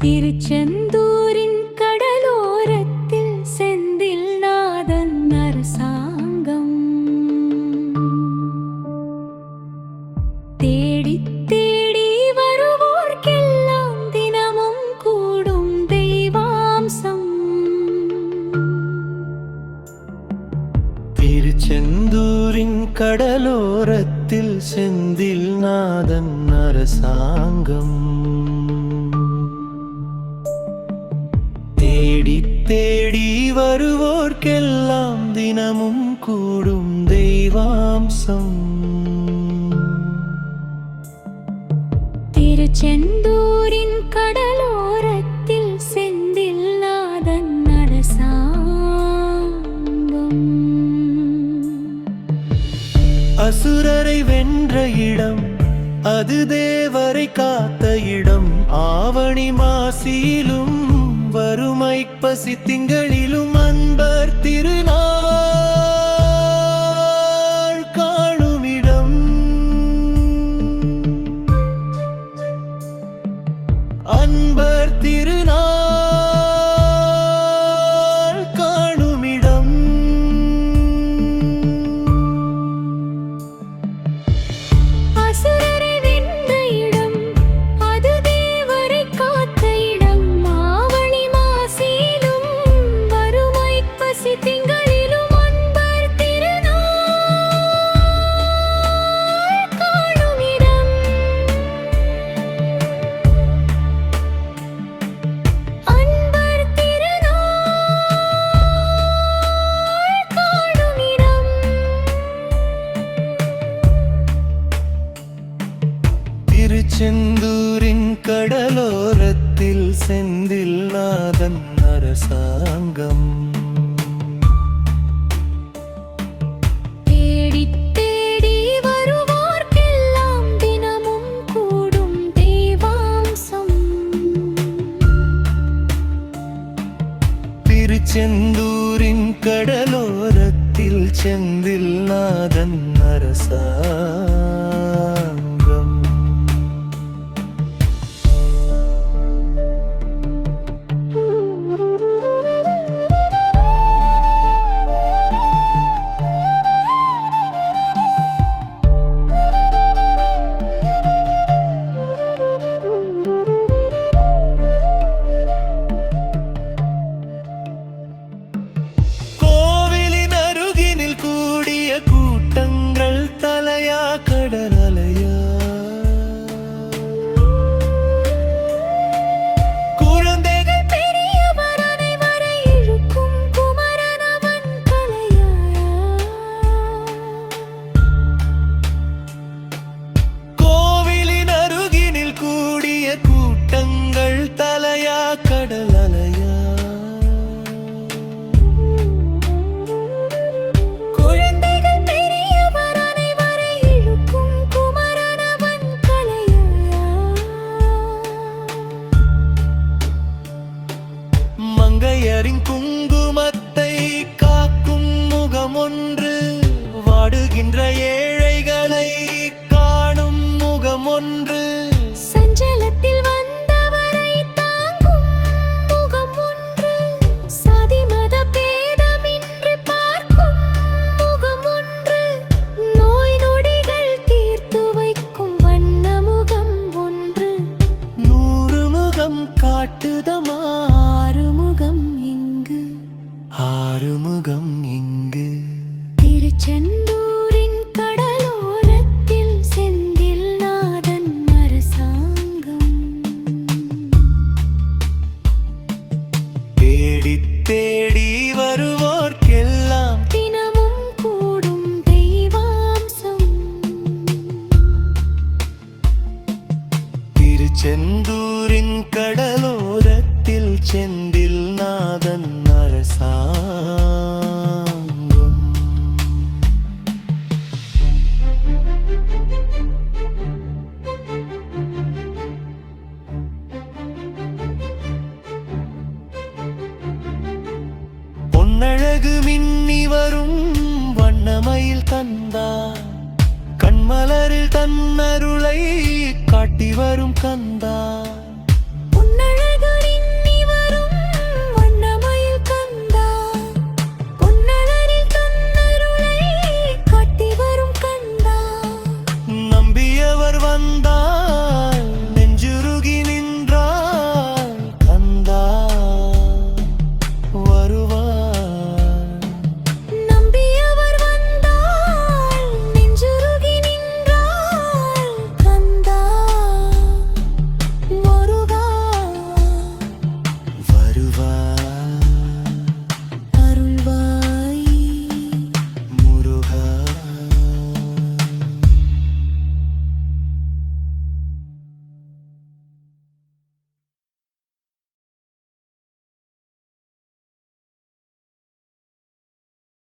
திருச்செந்தூரின் கடலோரத்தில் செந்தில் நாதன் அரசாங்கம் தேடி தேடி வருவோர்க்கெல்லாம் தினமும் கூடும் தெய்வாம்சம். திருச்செந்தூரின் கடலோரத்தில் செந்தில் நாதன் அரசாங்கம் தேடி தேடி வருவோர்க்கெல்லாம் தினமும் கூடும் தெய்வாம்சம். திருச்செந்தூரின் கடலோரத்தில் செந்தில் நாதன் அரசாங்கம். அசுரரை வென்ற இடம், அது தேவரை காத்த இடம். ஆவணி மாசியிலும் வறுமை பசி திங்களிலும் அன்பர் திருநாள் காணுமிடம். அன்பர் திருநாள் காணுமிடம். அசுரரை வென்ற இடம், அது தேவரை காத்த இடம். ஆவணி மாசியிலும் வறுமை பசி திங்களிலும் அன்பர் திருநாள் காணுமிடம். அன்பர் திருநாள் காணுமிடம். திருச்செந்தூரின் கடலோரத்தில் செந்தில் நாதன் அரசாங்கம் தேடி தேடி வருவோர்க்கெல்லாம் தினமும் கூடும் தெய்வாம்சம். திருச்செந்தூரின் கடலோரத்தில் செந்தில் நாதன் அரசாங்கம். கோவிலின் அருகினில் கூடிய கூட்டங்கள் தலையா கடலலையா? குழந்தைகள் பெரியவர் அனைவரை இழுக்கும் குமரனவன் கலையா? கோவிலின் அருகினில் கூடிய கூட்டங்கள் தலையா கடலலையா? குழந்தைகள் பெரியவர் அனைவரை இழுக்கும் குமரனவன் கலையா? மங்கையரின் குங்குமத்தை காக்கும் முகமொன்று, வாடுகின்ற ஏழைகளை காணும் முகமொன்று. சஞ்சலத்தில் வந்தவரை தாங்கும் முகம் ஒன்று, சாதி மத பேதமின்றி பார்க்கும் முகம் ஒன்று, நோய் நொடிகள் தீர்த்து வைக்கும் வண்ண முகம் ஒன்று. 100 முகம் காட்டுதமா, ஆறுமுகம் இங்கு, ஆறுமுகம் இங்கு. திருச்செந்தூரின் கடலோரத்தில் செந்தில் நாதன் அரசாங்கம். தேடி தேடி வருவோர்க்கெல்லாம் தினமும் கூடும் தெய்வாம்சம். திருச்செந்தூரின் கடலோரத்தில் செந்தில் நாதன் அரசாங்கம். பொன்னழகு அழகு மின்னி வரும் வண்ணமயில் தந்தா கண்மலரில் தன்னருளை காட்டி வரும் கந்தா